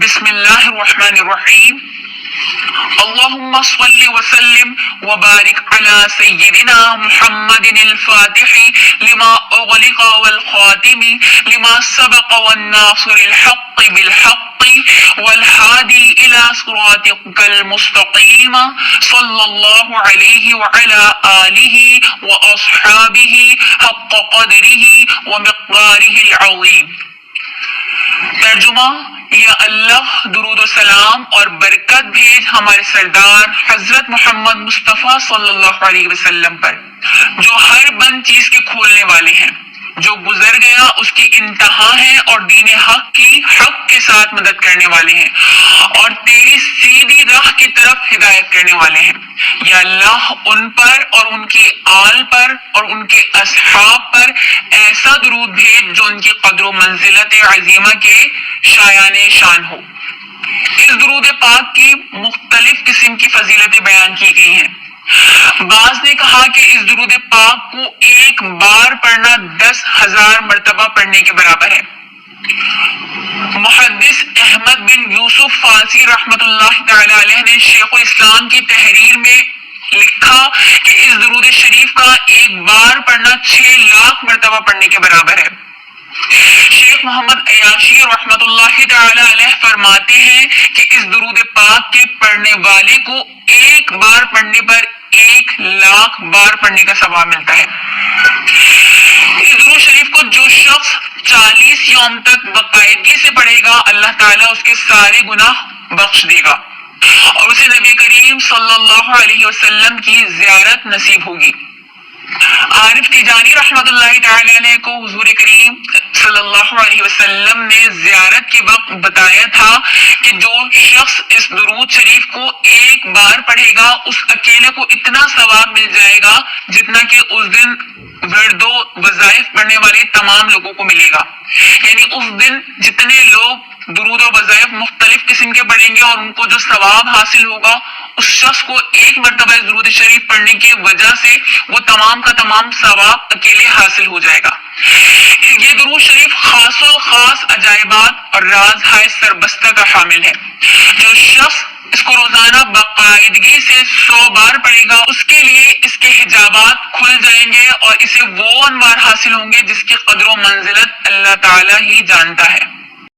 بسم اللہ الرحمن الرحیم اللہم صل وسلم وبارک علی سیدنا محمد الفاتح لما اغلق والخاتم لما سبق والناصر الحق بالحق والہادی الى صراطک المستقیم صلی اللہ علیہ وعلی آلہ واصحابہ حق قدرہ ومقدارہ العظیم۔ ترجمہ: یا اللہ درود و سلام اور برکت بھیج ہمارے سردار حضرت محمد مصطفیٰ صلی اللہ علیہ وسلم پر، جو ہر بند چیز کے کھولنے والے ہیں، جو گزر گیا اس کی انتہا ہے اور دین حق کی حق کے ساتھ مدد کرنے والے ہیں اور تیری سیدھی راہ کی طرف ہدایت کرنے والے ہیں۔ یا اللہ ان پر اور ان کی آل پر اور ان کے اصحاب پر ایسا درود بھیج جو ان کی قدر و منزلت عظیمہ کے شایان شان ہو۔ اس درود پاک کی مختلف قسم کی فضیلتیں بیان کی گئی ہیں۔ بعض نے کہا کہ اس درود پاک کو ایک بار پڑھنا 10,000 مرتبہ پڑھنے کے برابر ہے۔ محدث احمد بن یوسف فارسی رحمۃ اللہ تعالی علیہ نے شیخ الاسلام کی تحریر میں لکھا کہ اس درود شریف کا ایک بار پڑھنا 6 لاکھ مرتبہ پڑھنے کے برابر ہے۔ شیخ محمد عیاشی رحمۃ اللہ تعالی علیہ فرماتے ہیں کہ اس درود پاک کے پڑھنے والے کو ایک بار پڑھنے پر 1 لاکھ بار پڑھنے کا ثواب ملتا ہے۔ اس درود شریف کو جو شخص 40 یوم تک باقاعدگی سے پڑھے گا، اللہ تعالیٰ اس کے سارے گناہ بخش دے گا اور اسے نبی کریم صلی اللہ علیہ وسلم کی زیارت نصیب ہوگی۔ عارف تیجانی رحمۃ اللہ تعالی علیہ کو حضور کریم صلی اللہ علیہ وسلم نے زیارت کے وقت بتایا تھا کہ جو شخص اس درود شریف کو ایک بار پڑھے گا اس اکیلے کو اتنا ثواب مل جائے گا جتنا کہ اس دن ورد و وظائف پڑھنے والے تمام لوگوں کو ملے گا۔ یعنی اس دن جتنے لوگ درود و وظائف مختلف قسم کے پڑھیں گے اور ان کو جو ثواب حاصل ہوگا، اس شخص کو ایک مرتبہ اس درود شریف پڑھنے کی وجہ سے وہ تمام کا تمام ثواب اکیلے حاصل ہو جائے گا۔ یہ درود شریف خاص و خاص عجائبات اور راز ہائے سربستہ کا حامل ہے۔ جو شخص اس کو روزانہ باقاعدگی سے 100 بار پڑھے گا، اس کے لیے اس کے حجابات کھل جائیں گے اور اسے وہ انوار حاصل ہوں گے جس کی قدر و منزلت اللہ تعالیٰ ہی جانتا ہے۔